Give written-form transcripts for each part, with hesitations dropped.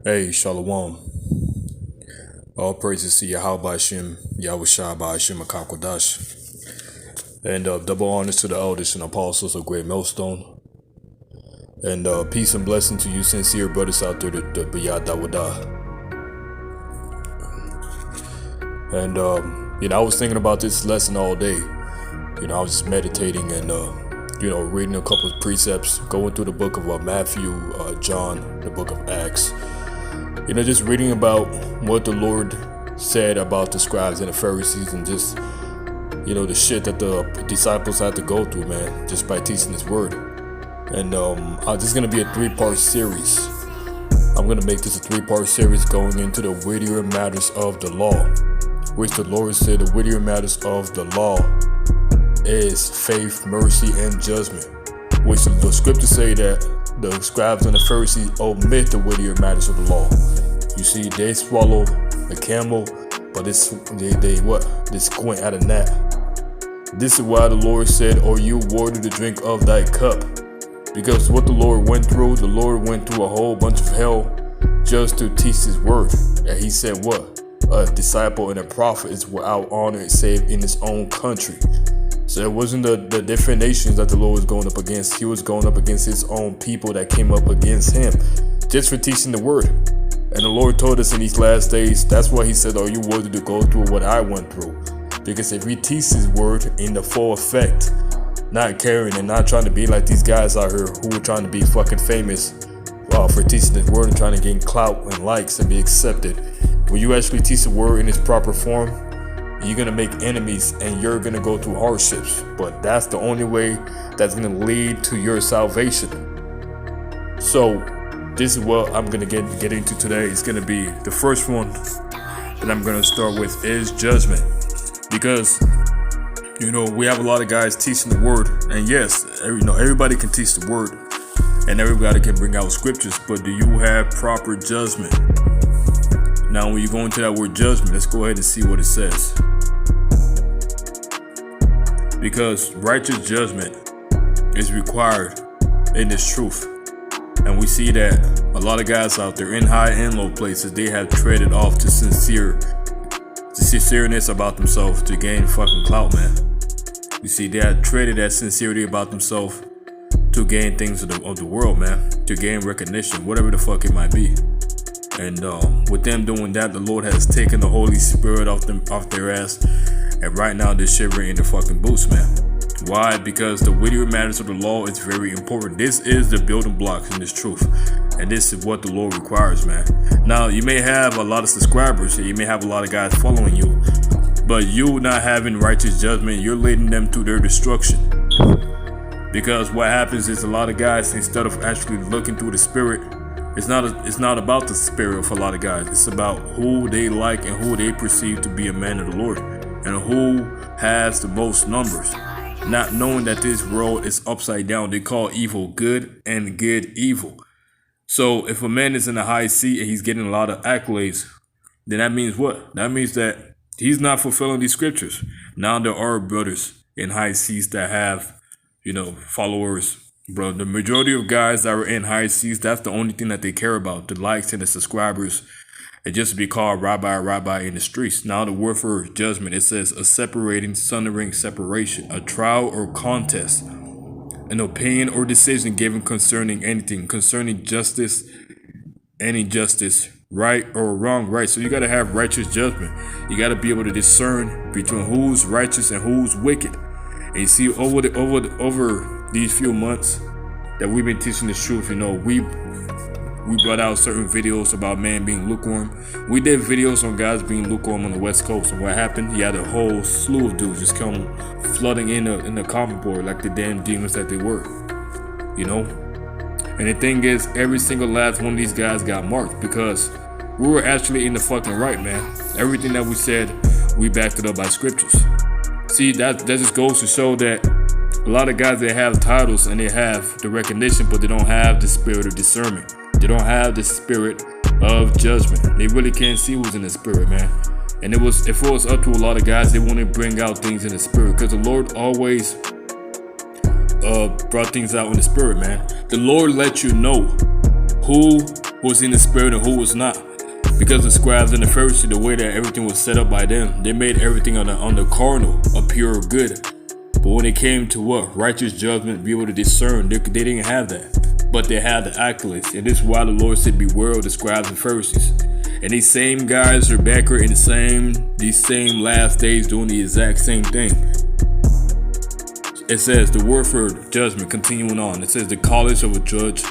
Hey, Shalom. All praises to Yahweh Hashem, Yahweh Shai Hashem Akakwadash. And double honors to the elders and apostles of Great Millstone. And peace and blessing to you sincere brothers out there, the Biyad Dawadah. And, I was thinking about this lesson all day. I was just meditating and, reading a couple of precepts, going through the book of Matthew, John, the book of Acts. Just reading about what the Lord said about the scribes and the Pharisees and just, the shit that the disciples had to go through, man, just by teaching His word. And this is going to be a 3-part series. I'm going to make this a 3-part series going into the weightier matters of the law, which the Lord said the weightier matters of the law is faith, mercy, and judgment, which the scriptures say that the scribes and the Pharisees omit the weightier matters of the law. You see, they swallow the camel, but they squint at a gnat. This is why the Lord said, "Are you worthy to drink of thy cup?" Because what the Lord went through a whole bunch of hell just to teach His word. And He said what? A disciple and a prophet is without honor save in his own country. So it wasn't the different nations that the Lord was going up against. He was going up against His own people that came up against Him just for teaching the word. And the Lord told us in these last days, that's why He said, "Are you worthy to go through what I went through?" Because if we teach His word in the full effect, not caring and not trying to be like these guys out here who were trying to be fucking famous for teaching His word and trying to gain clout and likes and be accepted. When you actually teach the word in its proper form, you're going to make enemies and you're going to go through hardships. But that's the only way that's going to lead to your salvation. So this is what I'm going to get into today. It's going to be the first one that I'm going to start with is judgment. Because, we have a lot of guys teaching the word. And yes, everybody can teach the word. And everybody can bring out scriptures. But do you have proper judgment? Now, when you go into that word judgment, let's go ahead and see what it says. Because righteous judgment is required in this truth. And we see that a lot of guys out there in high and low places, they have traded off to sincereness about themselves to gain fucking clout, man. You see, they have traded that sincerity about themselves to gain things of the world, man. To gain recognition, whatever the fuck it might be. And with them doing that, the Lord has taken the Holy Spirit off their ass. And right now they're shivering in their fucking boots, man. Why? Because the weightier matters of the law is very important. This is the building blocks in this truth. And this is what the Lord requires, man. Now, you may have a lot of subscribers. You may have a lot of guys following you. But you not having righteous judgment, you're leading them to their destruction. Because what happens is a lot of guys, instead of actually looking through the spirit, it's not about the spirit for a lot of guys. It's about who they like and who they perceive to be a man of the Lord. And who has the most numbers. Not knowing that this world is upside down. They call evil good and good evil. So if a man is in a high seat and he's getting a lot of accolades, then that means what? That means that he's not fulfilling these scriptures. Now there are brothers in high seats that have, followers. Bro, the majority of guys that are in high seats, that's the only thing that they care about. The likes and the subscribers. And just to be called rabbi in the streets. Now the word for judgment, it says a separating, sundering separation, a trial or contest, an opinion or decision given concerning anything, concerning justice and injustice, right or wrong, right. So you got to have righteous judgment. You got to be able to discern between who's righteous and who's wicked. And you see, over these few months that we've been teaching this truth, we brought out certain videos about man being lukewarm. We did videos on guys being lukewarm on the West Coast. And what happened? You had a whole slew of dudes just come flooding in the comment board like the damn demons that they were. And the thing is, every single last one of these guys got marked because we were actually in the fucking right, man. Everything that we said, we backed it up by scriptures. See, that just goes to show that a lot of guys, they have titles and they have the recognition, but they don't have the spirit of discernment. They don't have the spirit of judgment. They really can't see who's in the spirit, man. And if it was up to a lot of guys, they wouldn't bring out things in the spirit. Because the Lord always brought things out in the spirit, man. The Lord let you know who who was in the spirit and who was not. Because the scribes and the Pharisees, the way that everything was set up by them, they made everything on the carnal, a pure good. But when it came to what? Righteous judgment, be able to discern, they didn't have that. But they had the accolades. And this is why the Lord said, beware of the scribes and Pharisees. And these same guys are back here in these same last days doing the exact same thing. It says the word for judgment, continuing on. It says the college of a judge,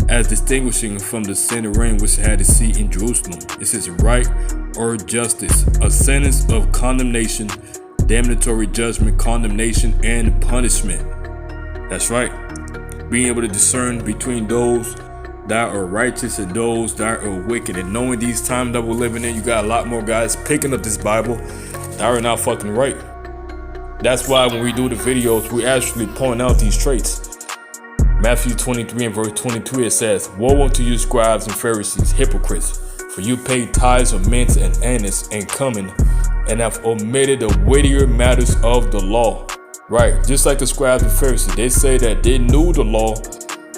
as distinguishing from the sin and reign which had its seat in Jerusalem. It says right or justice, a sentence of condemnation, damnatory judgment, condemnation, and punishment. That's right. Being able to discern between those that are righteous and those that are wicked. And knowing these times that we're living in, you got a lot more guys picking up this Bible that are not fucking right. That's why when we do the videos, we actually point out these traits. Matthew 23 and verse 22, it says, woe unto you, scribes and Pharisees, hypocrites, for you pay tithes of mint and anise and cumin, and have omitted the weightier matters of the law. Right, just like the scribes and Pharisees, they say that they knew the law,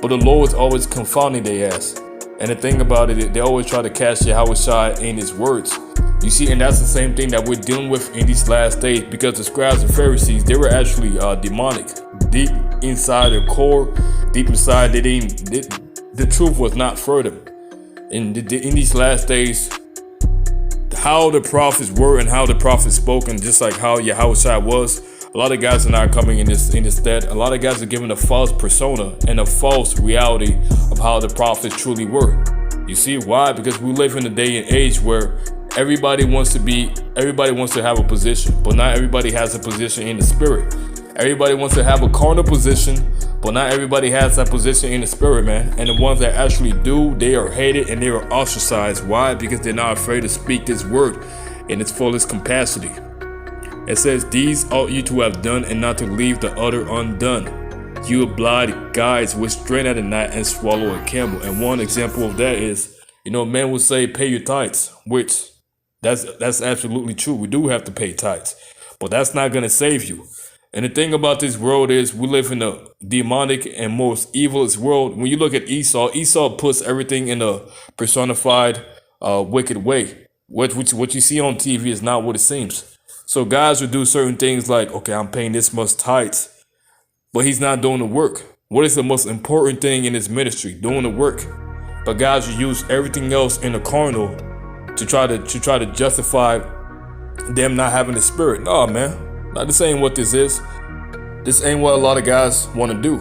but the law is always confounding their ass. And the thing about it, they always try to catch Yahushua in his words. You see, and that's the same thing that we're dealing with in these last days, because the scribes and Pharisees, they were actually demonic. Deep inside their core, deep inside, the truth was not for them. In these last days, how the prophets were and how the prophets spoke, and just like how Yahushua was, a lot of guys are not coming in this stead. A lot of guys are given a false persona and a false reality of how the prophets truly were. You see why? Because we live in a day and age where everybody wants to have a position, but not everybody has a position in the spirit. Everybody wants to have a carnal position, but not everybody has that position in the spirit, man. And the ones that actually do, they are hated and they are ostracized. Why? Because they're not afraid to speak this word in its fullest capacity. It says, these ought you to have done, and not to leave the other undone. You blind guides which strain at a gnat and swallow a camel. And one example of that is, men will say pay your tithes, which that's absolutely true. We do have to pay tithes, but that's not going to save you. And the thing about this world is we live in a demonic and most evilest world. When you look at Esau puts everything in a personified wicked way. What you see on TV is not what it seems. So guys will do certain things like, okay, I'm paying this much tithes, but he's not doing the work. What is the most important thing in his ministry? Doing the work. But guys will use everything else in the carnal to try to justify them not having the spirit. No, man. Now, this ain't what this is. This ain't what a lot of guys want to do.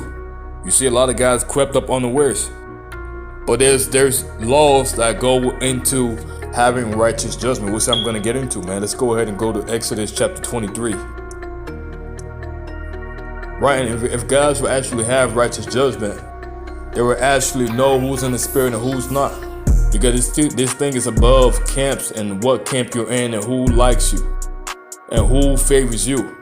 You see a lot of guys crept up unawares. But there's laws that go into having righteous judgment, which I'm going to get into, man. Let's go ahead and go to Exodus chapter 23. Right, and if guys will actually have righteous judgment, they will actually know who's in the spirit and who's not. Because this thing is above camps and what camp you're in and who likes you and who favors you.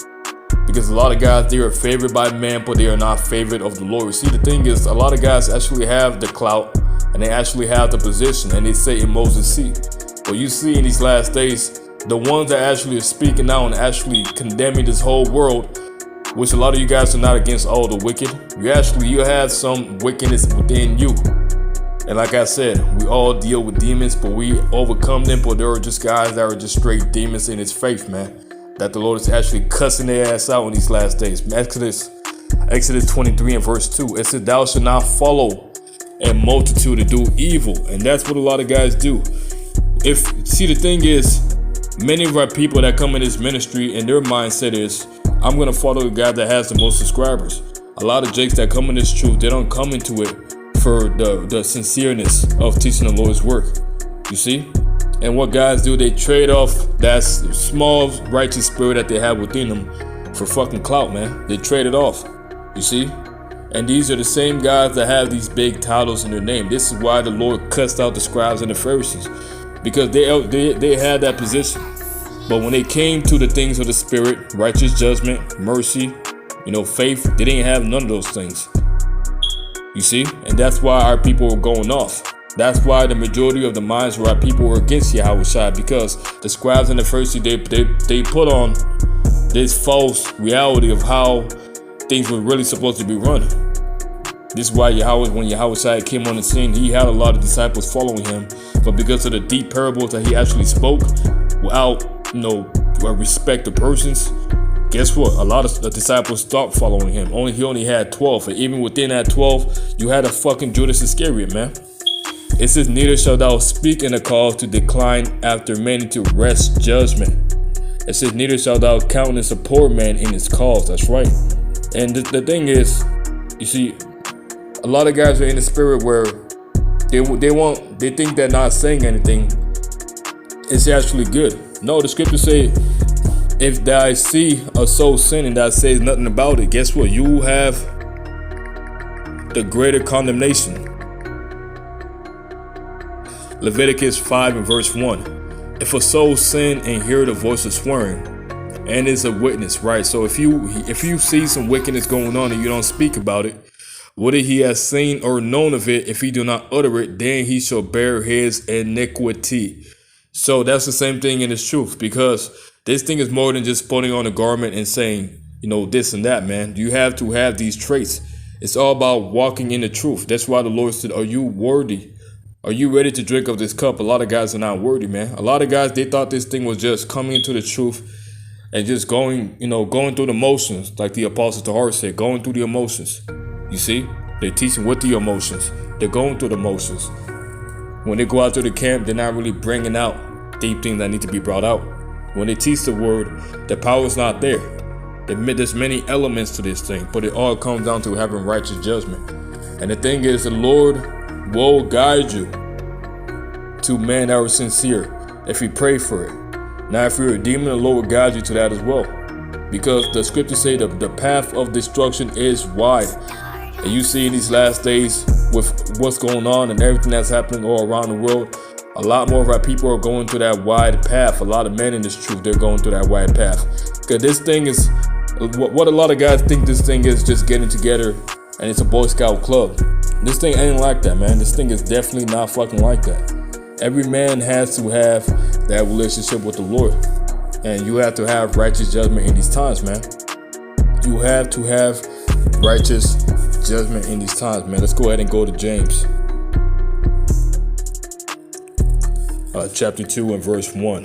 Because a lot of guys, they are favored by men, but they are not favored of the Lord. You see, the thing is, a lot of guys actually have the clout and they actually have the position, and they sit in Moses' seat. But you see in these last days, the ones that actually are speaking out and actually condemning this whole world, which a lot of you guys are not against all the wicked. You have some wickedness within you. And like I said, we all deal with demons, but we overcome them. But there are just guys that are just straight demons in his faith, man. That the Lord is actually cussing their ass out in these last days. Exodus 23 and verse 2. It said, thou shalt not follow a multitude to do evil. And that's what a lot of guys do. See, the thing is, many of our people that come in this ministry and their mindset is, I'm going to follow the guy that has the most subscribers. A lot of jakes that come in this truth, they don't come into it for the sincereness of teaching the Lord's work. You see? And what guys do, they trade off that small righteous spirit that they have within them for fucking clout, man. They trade it off. You see? And these are the same guys that have these big titles in their name. This is why the Lord cussed out the scribes and the Pharisees. Because they had that position. But when they came to the things of the spirit, righteous judgment, mercy, faith, they didn't have none of those things. You see? And that's why our people were going off. That's why the majority of the minds of our people were against Yahushua, because the scribes and the Pharisees, they put on this false reality of how things were really supposed to be running. This is why Yahweh, when Yahweh came on the scene, he had a lot of disciples following him. But because of the deep parables that he actually spoke, without, respect to persons, guess what? A lot of the disciples stopped following him. He only had 12. And even within that 12, you had a fucking Judas Iscariot, man. It says, neither shalt thou speak in a cause to decline after many to wrest judgment. It says, neither shalt thou countenance a poor man in his cause. That's right. And the thing is, you see, a lot of guys are in the spirit where they think that not saying anything is actually good. No, the scriptures say, if thou see a soul sin and thou says nothing about it, guess what? You have the greater condemnation. Leviticus 5 and verse 1. If a soul sin and hear the voice of swearing and is a witness, right? So if you see some wickedness going on and you don't speak about it, whether he has seen or known of it, if he do not utter it, then he shall bear his iniquity. So that's the same thing in this truth, because this thing is more than just putting on a garment and saying, this and that, man. You have to have these traits. It's all about walking in the truth. That's why the Lord said, are you worthy? Are you ready to drink of this cup? A lot of guys are not worthy, man. A lot of guys, they thought this thing was just coming into the truth and just going through the motions, like the Apostle Tahar said, going through the emotions. You see, they're teaching with the emotions. They're going through the motions. When they go out to the camp, they're not really bringing out deep things that need to be brought out. When they teach the word, the power is not there. There's many elements to this thing, but it all comes down to having righteous judgment. And the thing is, the Lord will guide you to men that are sincere if you pray for it. Now, if you're a demon, the Lord will guide you to that as well. Because the scriptures say the path of destruction is wide. And you see in these last days with what's going on and everything that's happening all around the world, a lot more of our people are going to that wide path. A lot of men in this truth, they're going to that wide path. Because this thing is, what a lot of guys think this thing is, just getting together and it's a Boy Scout club. This thing ain't like that, man. This thing is definitely not fucking like that. Every man has to have that relationship with the Lord. And you have to have righteous judgment in these times, man. You have to have righteous judgment in these times, man. Let's go ahead and go to James. Chapter 2 and verse 1.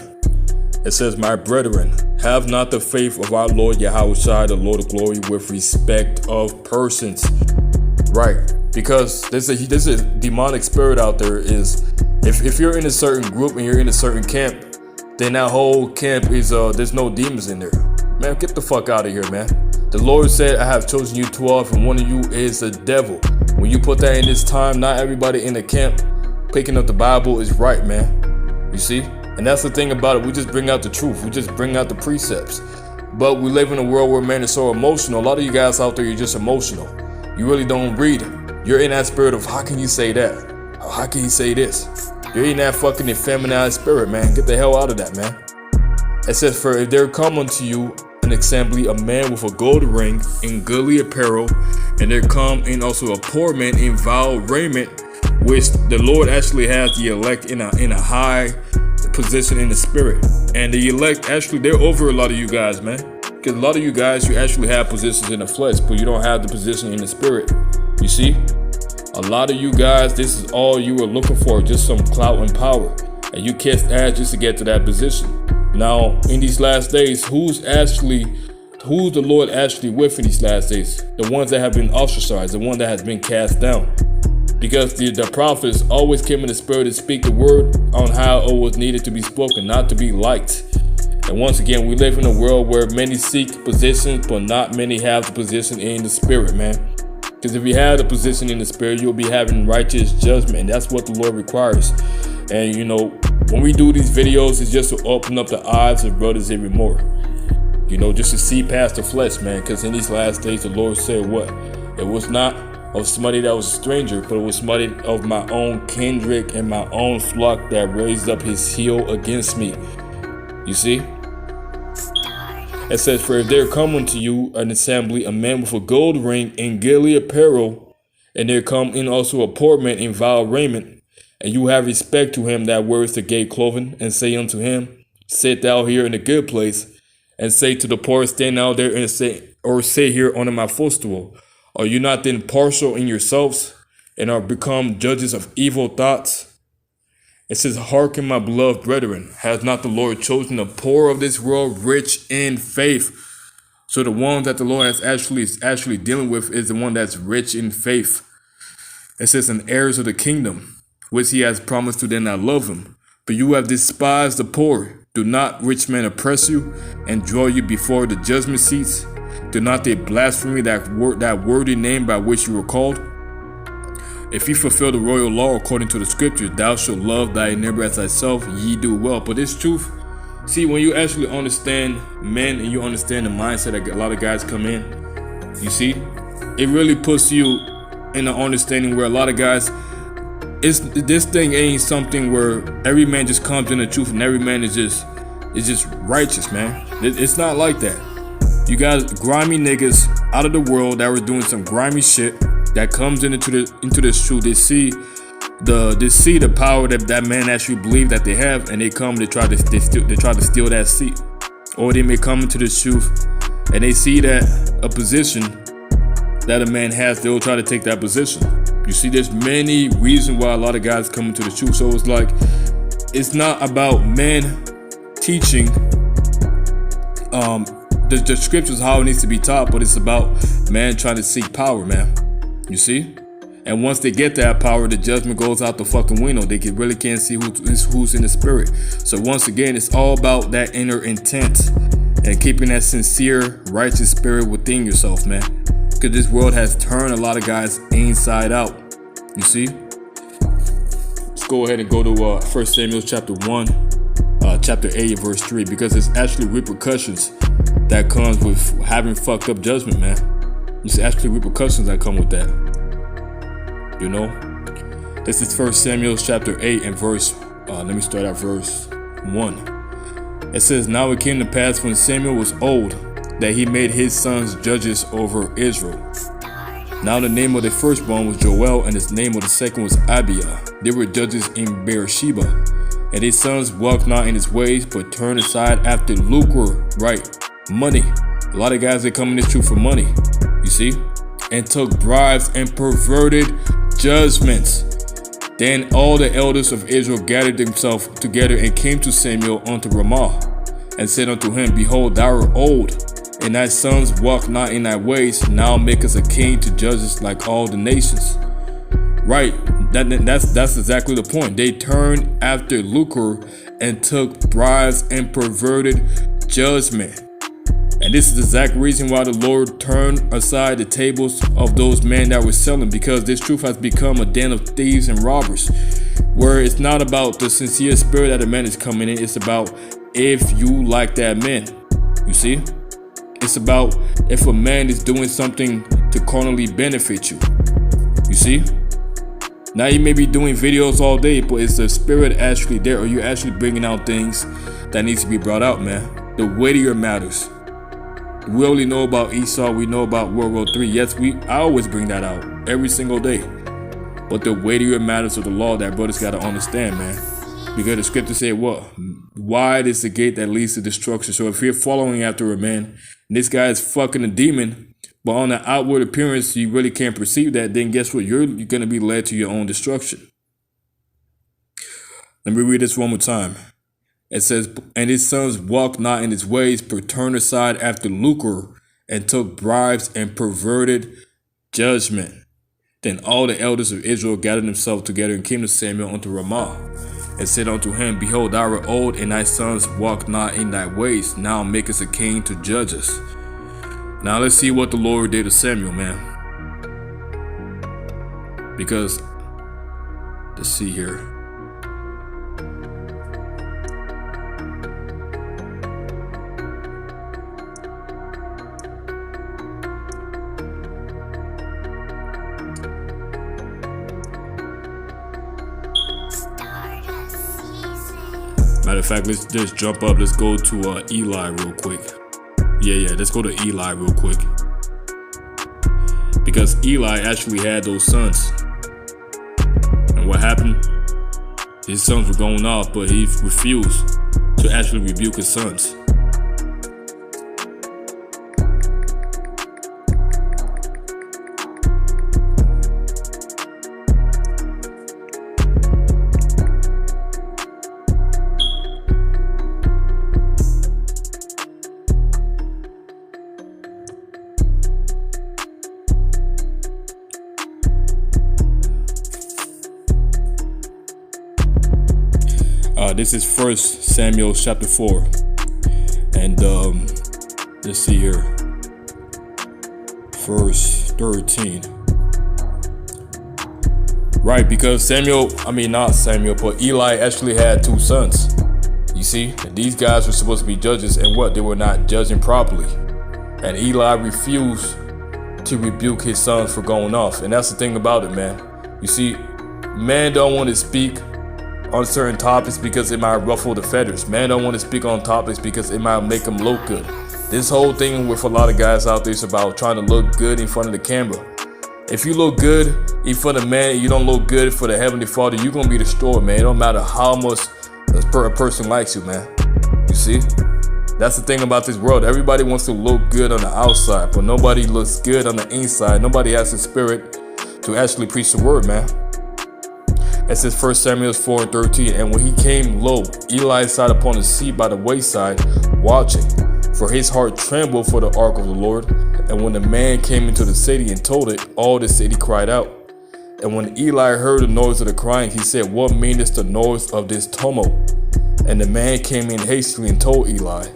It says, my brethren, have not the faith of our Lord Yahweh, the Lord of glory, with respect of persons. Right. Because there's a demonic spirit out there. Is if you're in a certain group and you're in a certain camp, then that whole camp is there's no demons in there. Man, get the fuck out of here, man. The Lord said, I have chosen you 12, and one of you is the devil. When you put that in this time, not everybody in the camp picking up the Bible is right, man. You see? And that's the thing about it. We just bring out the truth. We just bring out the precepts. But we live in a world where man is so emotional. A lot of you guys out there, you're just emotional. You really don't read it. You're in that spirit of, how can you say that? How can you say this? You're in that fucking effeminate spirit, man. Get the hell out of that, man. It says, for if there come unto you an assembly a man with a gold ring in goodly apparel, and there come in also a poor man in vile raiment, which the Lord actually has the elect in a high position in the spirit. And the elect, actually, they're over a lot of you guys, man. Because a lot of you guys, you actually have positions in the flesh, but you don't have the position in the spirit. You see? A lot of you guys, this is all you were looking for, just some clout and power. And you kissed ass just to get to that position. Now, in these last days, who's the Lord actually with in these last days? The ones that have been ostracized, the one that has been cast down. Because the prophets always came in the spirit to speak the word on how it was needed to be spoken, not to be liked. And once again, we live in a world where many seek positions, but not many have the position in the spirit, man. Because if you have the position in the spirit, you'll be having righteous judgment. And that's what the Lord requires. And when we do these videos, it's just to open up the eyes of brothers even more. Just to see past the flesh, man. Because in these last days, the Lord said what? It was not of somebody that was a stranger, but it was somebody of my own kindred and my own flock that raised up his heel against me. You see? It says, for if there come unto you an assembly a man with a gold ring in goodly apparel, and there come in also a poor man in vile raiment, and you have respect to him that weareth the gay clothing, and say unto him, sit thou here in a good place, and say to the poor, stand out there and sit here under my footstool. Are you not then partial in yourselves, and are become judges of evil thoughts? It says, hearken, my beloved brethren, has not the Lord chosen the poor of this world rich in faith? So the one that the Lord is actually dealing with is the one that's rich in faith. It says, and heirs of the kingdom, which he has promised to them that love him. But you have despised the poor. Do not rich men oppress you and draw you before the judgment seats? Do not they blaspheme that worthy name by which you were called? If you fulfill the royal law according to the scriptures, thou shalt love thy neighbor as thyself, ye do well. But this truth, see, when you actually understand men and you understand the mindset that a lot of guys come in, you see, it really puts you in an understanding where a lot of guys, this thing ain't something where every man just comes in the truth and every man is just righteous, man. It's not like that. You got grimy niggas out of the world that were doing some grimy shit that comes into this truth. They see the power that man actually believe that they have, and they come to try to steal that seat. Or they may come into this truth and they see that a position that a man has, they'll try to take that position. You see, there's many reasons why a lot of guys come into the truth. So it's like, it's not about men teaching the scriptures how it needs to be taught, but it's about man trying to seek power, man. You see? And once they get that power, the judgment goes out the fucking window. They really can't see who's in the spirit. So once again, it's all about that inner intent and keeping that sincere, righteous spirit within yourself, man. Because this world has turned a lot of guys inside out. You see? Let's go ahead and go to 1 Samuel chapter 1, chapter 8, verse 3, because there's actually repercussions that comes with having fucked up judgment, man. There's actually repercussions that come with that. You know? This is 1 Samuel chapter 8 and verse, let me start at verse 1. It says, now it came to pass when Samuel was old, that he made his sons judges over Israel. Now the name of the firstborn was Joel, and his name of the second was Abiah. They were judges in Beersheba. And his sons walked not in his ways, but turned aside after lucre, right? Money. A lot of guys, they come in this truth for money, you see? And took bribes and perverted judgments. Then all the elders of Israel gathered themselves together and came to Samuel unto Ramah, and said unto him, behold, thou art old, and thy sons walk not in thy ways. Now make us a king to judge us like all the nations. Right, that's exactly the point. They turned after lucre and took bribes and perverted judgment. And this is the exact reason why the Lord turned aside the tables of those men that were selling, because this truth has become a den of thieves and robbers, where it's not about the sincere spirit that a man is coming in. It's about if you like that man. You see? It's about if a man is doing something to carnally benefit you. You see? Now you may be doing videos all day, but is the spirit actually there? Or you actually bringing out things that needs to be brought out, man? The weightier matters. We only know about Esau. We know about World War III. Yes, I always bring that out every single day. But the weightier matters of the law that brothers got to understand, man. Because the scripture said what? Wide is the gate that leads to destruction. So if you're following after a man, and this guy is fucking a demon, but on the outward appearance, you really can't perceive that, then guess what? You're going to be led to your own destruction. Let me read this one more time. It says, and his sons walked not in his ways, but turned aside after lucre, and took bribes and perverted judgment. Then all the elders of Israel gathered themselves together and came to Samuel unto Ramah, and said unto him, behold, thou art old, and thy sons walk not in thy ways. Now make us a king to judge us. Now let's see what the Lord did to Samuel, man. Because, let's see here. Matter of fact, let's just jump up. Let's go to Eli real quick. Yeah, let's go to Eli real quick. Because Eli actually had those sons. And what happened? His sons were going off, but he refused to actually rebuke his sons. This is 1 Samuel chapter 4. And let's see here. Verse 13. Right, because not Samuel, but Eli actually had 2 sons. You see, and these guys were supposed to be judges, and what? They were not judging properly. And Eli refused to rebuke his sons for going off. And that's the thing about it, man. You see, men don't want to speak on certain topics because it might ruffle the feathers. Men don't want to speak on topics because it might make them look good. This whole thing with a lot of guys out there is about trying to look good in front of the camera. If you look good in front of man and you don't look good for the Heavenly Father, you're going to be destroyed, man. It don't matter how much a person likes you, man. You see? That's the thing about this world. Everybody wants to look good on the outside, but nobody looks good on the inside. Nobody has the spirit to actually preach the word, man. It says 1 Samuel 4:13, and when he came low, Eli sat upon the seat by the wayside, watching, for his heart trembled for the ark of the Lord. And when the man came into the city and told it, all the city cried out. And when Eli heard the noise of the crying, he said, what meaneth the noise of this tumult? And the man came in hastily and told Eli.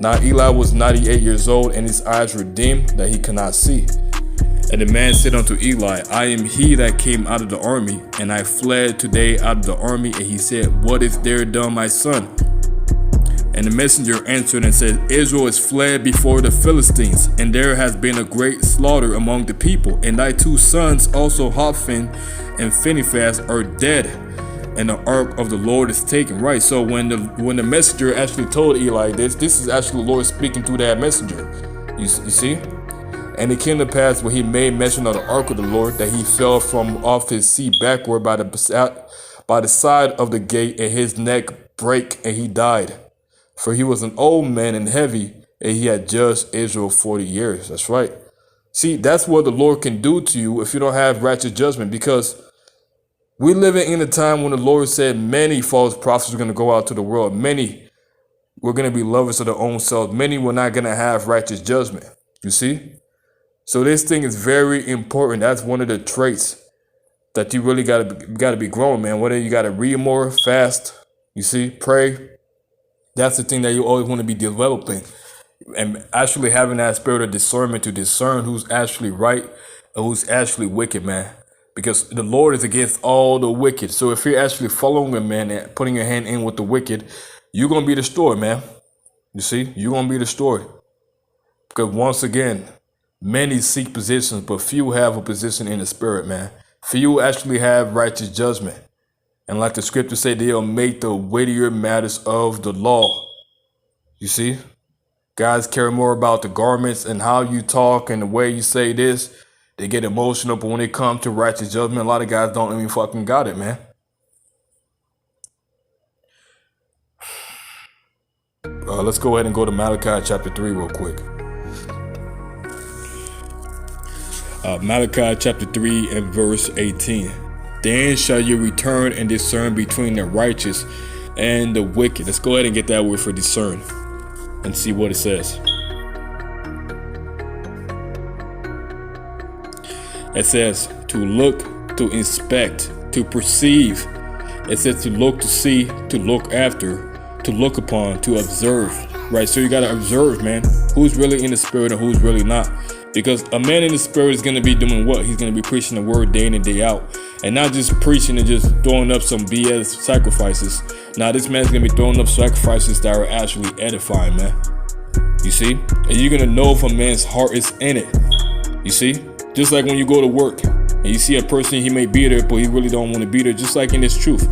Now Eli was 98 years old, and his eyes were dim that he could not see. And the man said unto Eli, I am he that came out of the army, and I fled today out of the army. And he said, what is there done, my son? And the messenger answered and said, Israel is fled before the Philistines, and there has been a great slaughter among the people. And thy 2 sons also, Hophni and Phinehas, are dead, and the ark of the Lord is taken. Right. So when the messenger actually told Eli this is actually the Lord speaking through that messenger. You see? And it came to pass when he made mention of the ark of the Lord that he fell from off his seat backward by the side of the gate, and his neck brake, and he died. For he was an old man and heavy, and he had judged Israel 40 years. That's right. See, that's what the Lord can do to you if you don't have righteous judgment, because we're living in a time when the Lord said many false prophets are going to go out to the world. Many were going to be lovers of their own selves. Many were not going to have righteous judgment. You see? So this thing is very important. That's one of the traits that you really got to be growing, man. Whether you got to read more, fast, you see, pray. That's the thing that you always want to be developing, and actually having that spirit of discernment to discern who's actually right and who's actually wicked, man. Because the Lord is against all the wicked. So if you're actually following him, man, and putting your hand in with the wicked, you're going to be destroyed, man. You see, you're going to be destroyed. Because once again, many seek positions, but few have a position in the spirit, man. Few actually have righteous judgment. And like the scripture say, they'll make the weightier matters of the law. You see? Guys care more about the garments and how you talk and the way you say this. They get emotional, but when it comes to righteous judgment, a lot of guys don't even fucking got it, man. Let's go ahead and go to Malachi chapter 3 real quick. Malachi chapter 3 and verse 18. Then shall you return and discern between the righteous and the wicked. Let's go ahead and get that word for discern and see what it says. It says to look, to inspect, to perceive. It says to look, to see, to look after, to look upon, to observe. Right? So you got to observe, man, who's really in the spirit and who's really not. Because a man in the spirit is going to be doing what? He's going to be preaching the word day in and day out. And not just preaching and just throwing up some BS sacrifices. Now, this man's going to be throwing up sacrifices that are actually edifying, man. You see? And you're going to know if a man's heart is in it. You see? Just like when you go to work and you see a person, he may be there, but he really don't want to be there. Just like in this truth.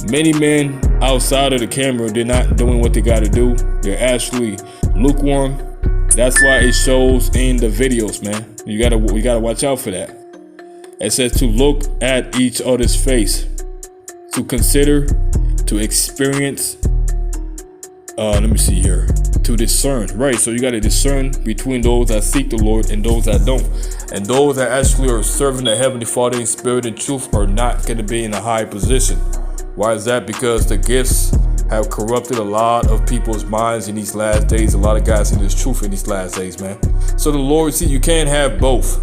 Many men outside of the camera, they're not doing what they got to do. They're actually lukewarm. That's why it shows in the videos, man. We gotta watch out for that. It says to look at each other's face, to consider, to experience. Let me see here. To discern, right? So you gotta discern between those that seek the Lord and those that don't. And those that actually are serving the Heavenly Father in spirit and truth are not gonna be in a high position. Why is that? Because the gifts have corrupted a lot of people's minds in these last days. A lot of guys in this truth in these last days, man. So the Lord, see, you can't have both.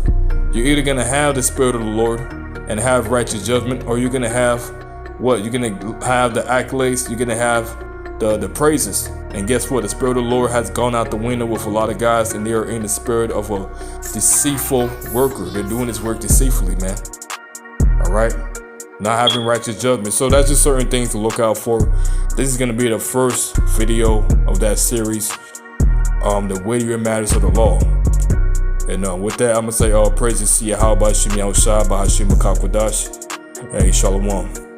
You're either going to have the spirit of the Lord and have righteous judgment, or you're going to have what? You're gonna have the accolades. You're gonna have the praises. And guess what? The Spirit of the Lord has gone out the window with a lot of guys, and they are in the spirit of a deceitful worker. They're doing this work deceitfully, man. All right, not having righteous judgment. So that's just certain things to look out for. This is gonna be the first video of that series, the weightier matters of the law. And with that, I'm gonna say all praises to Yahweh Shemi Al Shai Bahashim Makakwadash. Hey, Shalom.